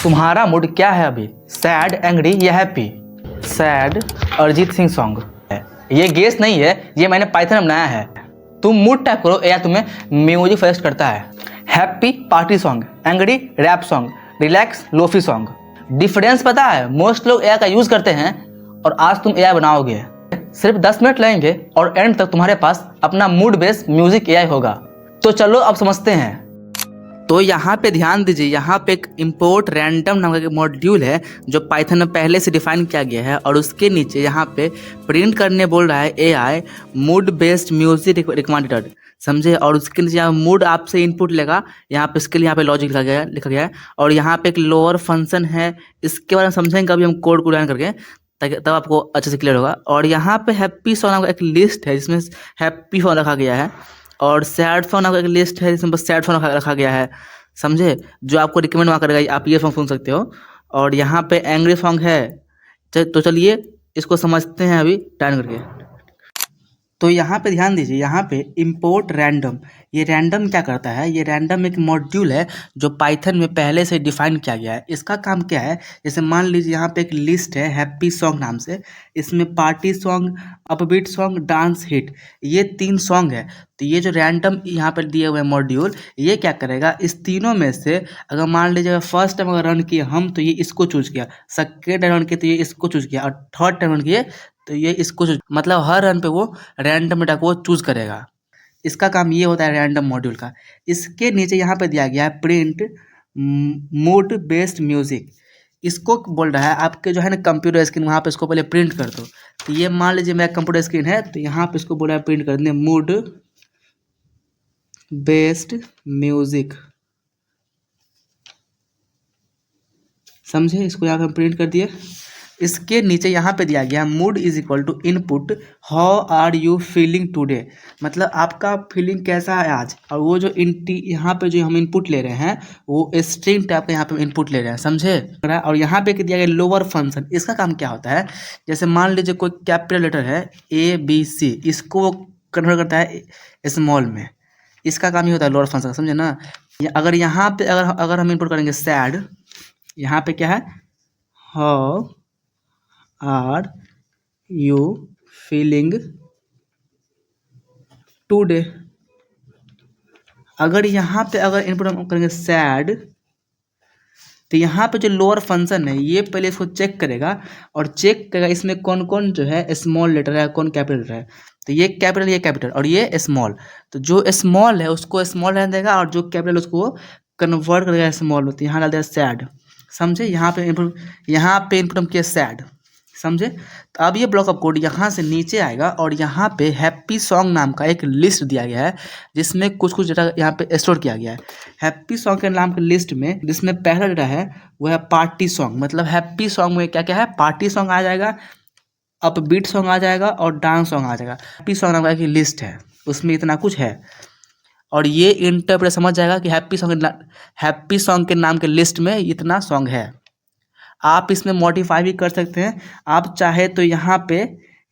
तुम्हारा मूड क्या है अभी, सैड, एंग्री या happy? Sad Arijit Singh song है, ये गेस नहीं है, ये मैंने पाइथन में बनाया है। तुम मूड टाइप करो, या तुम्हें म्यूजिक सजेस्ट करता है। Happy party song, angry rap song, relax lofi song. Difference पता है? मोस्ट लोग एआई का यूज करते हैं और आज तुम एआई बनाओगे। सिर्फ 10 मिनट लगेंगे और एंड तक तुम्हारे पास अपना मूड बेस्ड म्यूजिक एआई होगा। तो चलो अब समझते हैं। तो यहाँ पे ध्यान दीजिए, यहाँ पे एक इम्पोर्ट रैंडम नाम का मॉड्यूल है जो पाइथन में पहले से डिफाइन किया गया है, और उसके नीचे यहाँ पे प्रिंट करने बोल रहा है AI mood based music recommended, समझे। और उसके नीचे यहाँ मूड आपसे इनपुट लेगा, यहाँ पे इसके लिए यहाँ पे लॉजिक लिखा गया है, और यहाँ पे एक लोअर फंक्शन है, इसके बारे में समझेंगे अभी हम कोड को रन करके, ताकि तब आपको अच्छे से क्लियर होगा। और यहाँ पे हैप्पी सॉन्ग का एक लिस्ट है जिसमें हैप्पी सॉन्ग रखा गया है, और सैड सॉन्ग का एक लिस्ट है जिसमें बस सैड सॉन्ग रखा गया है, समझे। जो आपको रिकमेंड वहाँ करेगा आप ये सॉन्ग सुन सकते हो। और यहाँ पे एंग्री सॉन्ग है। तो चलिए इसको समझते हैं अभी टाइम करके। तो यहाँ पे ध्यान दीजिए, यहाँ पे इम्पोर्ट रैंडम, ये रैंडम क्या करता है? ये रैंडम एक मॉड्यूल है जो पाइथन में पहले से डिफाइन किया गया है। इसका काम क्या है? जैसे मान लीजिए यहाँ पे एक लिस्ट है हैप्पी सॉन्ग नाम से, इसमें party song, upbeat song, dance hit, ये 3 सॉन्ग है। तो ये जो रैंडम यहाँ पर दिए हुए मॉड्यूल, ये क्या करेगा? इस तीनों में से अगर मान लीजिए फर्स्ट टाइम अगर रन किए हम तो ये इसको चूज किया, सेकेंड टाइम रन किए तो ये इसको चूज किया, और थर्ड टाइम रन किए तो ये इसको चूज, मतलब हर रन पे वो रैंडम डेटा को चूज करेगा। इसका काम ये होता है रैंडम मॉड्यूल का। इसके नीचे यहाँ पे दिया गया है प्रिंट मूड बेस्ड म्यूजिक। इसको बोल रहा है आपके जो है ना कंप्यूटर स्क्रीन, वहाँ पे इसको पहले प्रिंट कर दो। तो ये मान लीजिए मेरा कंप्यूटर स्क्रीन है, तो यहाँ पे इसको बोल रहा है प्रिंट कर दें मूड बेस्ड म्यूजिक, समझे। इसको यहाँ पे हम प्रिंट कर दिए। इसके नीचे यहाँ पे दिया गया mood is equal to input how are you feeling today, मतलब आपका फीलिंग कैसा है आज। और वो जो यहाँ पे जो हम इनपुट ले रहे हैं वो स्ट्रिंग टाइप का यहाँ पे इनपुट ले रहे हैं, समझे। और यहाँ पे दिया गया लोअर फंक्शन, इसका काम क्या होता है? जैसे मान लीजिए कोई कैपिटल लेटर है ABC, इसको वो कन्वर्ट करता है स्मॉल में, इसका काम ही होता है लोअर फंक्शन, समझे ना। अगर यहाँ पे अगर हम इनपुट करेंगे सैड, यहाँ पे क्या है? How are you feeling today. अगर यहाँ पे अगर इनपुट हम करेंगे सैड, तो यहाँ पे जो लोअर फंक्शन है ये पहले इसको चेक करेगा, और चेक करेगा इसमें कौन कौन जो है स्मॉल लेटर है, कौन कैपिटल लेटर है। तो ये कैपिटल और ये स्मॉल, तो जो स्मॉल है उसको स्मॉल रहने देगा, और जो कैपिटल उसको कन्वर्ट करेगा स्मॉल, तो यहाँ डाल देगा सैड, समझे। यहाँ पे इनपुट हम किया सैड, समझे। तो अब ये ब्लॉक ऑफ कोड यहाँ से नीचे आएगा, और यहाँ पे हैप्पी सॉन्ग नाम का एक लिस्ट दिया गया है जिसमें कुछ डेटा यहाँ पे स्टोर किया गया है। हैप्पी सॉन्ग के नाम के लिस्ट में जिसमें पहला डेटा है वो है पार्टी सॉन्ग, मतलब हैप्पी सॉन्ग में क्या क्या है? पार्टी सॉन्ग आ जाएगा, अपबीट सॉन्ग आ जाएगा, और डांस सॉन्ग आ जाएगा। हैप्पी सॉन्ग नाम का एक लिस्ट है, उसमें इतना कुछ है। और ये इंटरप्रेट समझ जाएगा कि हैप्पी सॉन्ग के नाम के लिस्ट में इतना सॉन्ग है। आप इसमें मॉडिफाई भी कर सकते हैं, आप चाहे तो यहाँ पे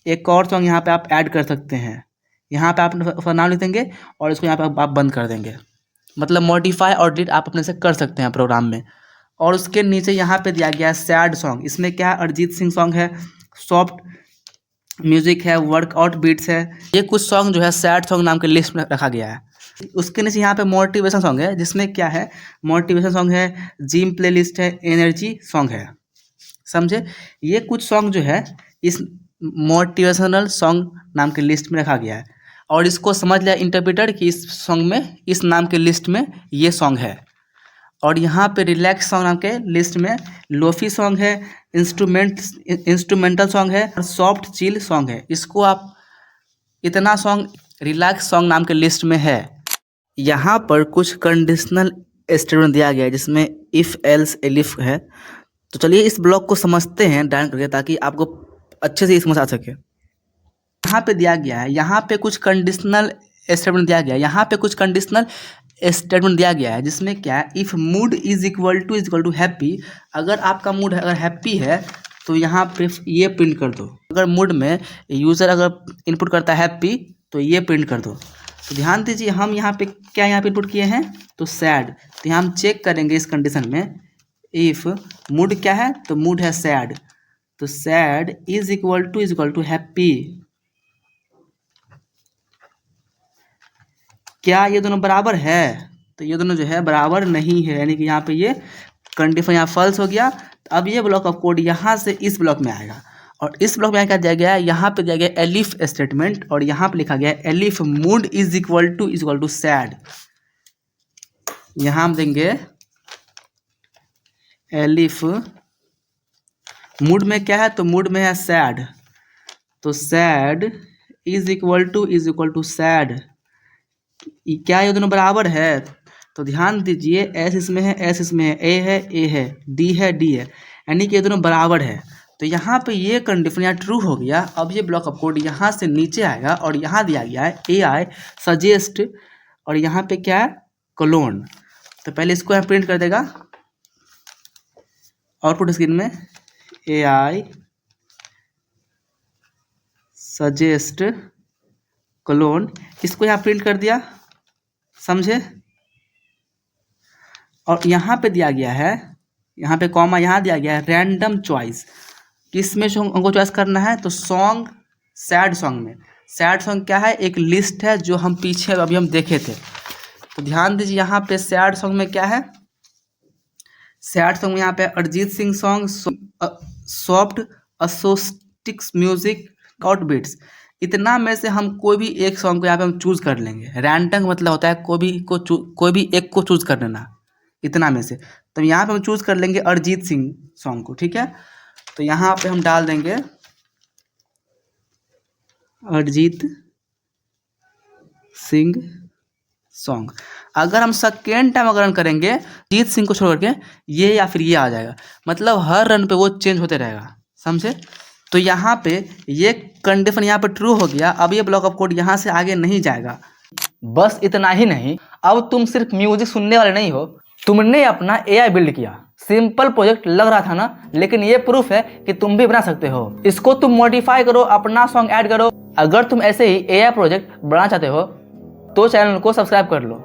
एक और सॉन्ग यहाँ पे आप ऐड कर सकते हैं। यहाँ पे आप उसका नाम लिख देंगे और इसको यहाँ पे आप बंद कर देंगे, मतलब मॉडिफाई और डिलीट आप अपने से कर सकते हैं प्रोग्राम में। और उसके नीचे यहाँ पे दिया गया है सैड सॉन्ग, इसमें क्या है? अरिजीत सिंह सॉन्ग है, सॉफ्ट म्यूजिक है, वर्कआउट बीट्स है, ये कुछ सॉन्ग जो है सैड सॉन्ग नाम के लिस्ट में रखा गया है। उसके नीचे यहाँ पे मोटिवेशन सॉन्ग है, जिसमें क्या है? मोटिवेशन सॉन्ग है, जिम प्लेलिस्ट है, एनर्जी सॉन्ग है, समझे। ये कुछ सॉन्ग जो है इस मोटिवेशनल सॉन्ग नाम के लिस्ट में रखा गया है, और इसको समझ लिया इंटरप्रेटर कि इस सॉन्ग में, इस नाम के लिस्ट में ये सॉन्ग है। और यहाँ पे रिलैक्स सॉन्ग नाम के लिस्ट में लोफी सॉन्ग है, इंस्ट्रूमेंटल सॉन्ग है, और सॉफ्ट चिल सॉन्ग है। इसको आप इतना सॉन्ग रिलैक्स सॉन्ग नाम के लिस्ट में है। यहाँ पर कुछ कंडीशनल स्टेटमेंट दिया गया है जिसमें इफ़ एल्स एलिफ है। तो चलिए इस ब्लॉक को समझते हैं डायन करके, ताकि आपको अच्छे से समझ आ सके। यहाँ पे दिया गया है, यहाँ पे कुछ कंडीशनल स्टेटमेंट दिया गया है, यहाँ पे कुछ कंडीशनल स्टेटमेंट दिया गया है जिसमें क्या है? If mood is equal to happy, अगर आपका मूड अगर हैप्पी है तो यहाँ पे ये प्रिंट कर दो। अगर मूड में यूज़र अगर इनपुट करता है हैप्पी तो ये प्रिंट कर दो। तो ध्यान दीजिए हम यहाँ पे क्या यहाँ पे इनपुट किए हैं? तो सैड। तो यहाँ हम चेक करेंगे इस कंडीशन में इफ मूड क्या है, तो मूड है सैड, तो sad is equal to happy. क्या ये दोनों बराबर है? तो ये दोनों जो है बराबर नहीं है, यानी कि यहाँ पे ये कंडीशन यहाँ फॉल्स हो गया। तो अब ये ब्लॉक ऑफ कोड यहाँ से इस ब्लॉक में आएगा, और इस ब्लॉक में क्या दिया गया है, यहाँ पे दिया गया एलिफ स्टेटमेंट, और यहाँ पे लिखा गया है elif mood is equal to sad. यहाँ हम देंगे एलिफ मूड में क्या है, तो मूड में है सैड, तो sad is equal to sad. क्या ये दोनों बराबर है? तो ध्यान दीजिए, एस इसमें है, एस इसमें है, ए है, डी है, डी है, यानी कि ये दोनों बराबर है। तो यहाँ पे ये कंडीशन यहाँ ट्रू हो गया। अब ये ब्लॉक ऑफ कोड यहाँ से नीचे आएगा, और यहाँ दिया गया है ए आई सजेस्ट, और यहाँ पे क्या है, क्लोन। तो पहले इसको यहाँ प्रिंट कर देगा आउटपुट स्क्रीन में, ए आई सजेस्ट क्लोन, इसको यहाँ प्रिंट कर दिया, समझे। और यहाँ पे दिया गया है, यहाँ पे कॉमा यहाँ दिया गया है रैंडम चॉइस, किस में हमको चॉइस करना है, तो सॉन्ग सैड सॉन्ग में। सैड सॉन्ग क्या है, एक लिस्ट है जो हम पीछे अभी हम देखे थे। तो ध्यान दीजिए, यहाँ पे सैड सॉन्ग में क्या है, सैड सॉन्ग में यहाँ पे Arijit Singh song, soft acoustics music, out beats, इतना में से हम कोई भी एक सॉन्ग को यहाँ पे हम चूज कर लेंगे। रैंडम मतलब होता है कोई भी एक को चूज कर लेना, इतना में से। तो यहाँ पे हम चूज कर लेंगे अरिजीत सिंह सॉन्ग को, ठीक है। तो यहाँ पे हम डाल देंगे अरिजीत सिंह सॉन्ग। अगर हम सेकेंड टाइम अगर रन करेंगे अरिजीत सिंह को छोड़ करके, ये या फिर ये आ जाएगा, मतलब हर रन पे वो चेंज होते रहेगा, समझे। तो यहाँ पे ये कंडीशन यहाँ पे ट्रू हो गया। अब ये ब्लॉक ऑफ कोड यहाँ से आगे नहीं जाएगा। बस इतना ही नहीं, अब तुम सिर्फ म्यूजिक सुनने वाले नहीं हो, तुमने अपना एआई बिल्ड किया। सिंपल प्रोजेक्ट लग रहा था ना, लेकिन ये प्रूफ है कि तुम भी बना सकते हो। इसको तुम मॉडिफाई करो, अपना सॉन्ग ऐड करो। अगर तुम ऐसे ही एआई प्रोजेक्ट बनाना चाहते हो तो चैनल को सब्सक्राइब कर लो।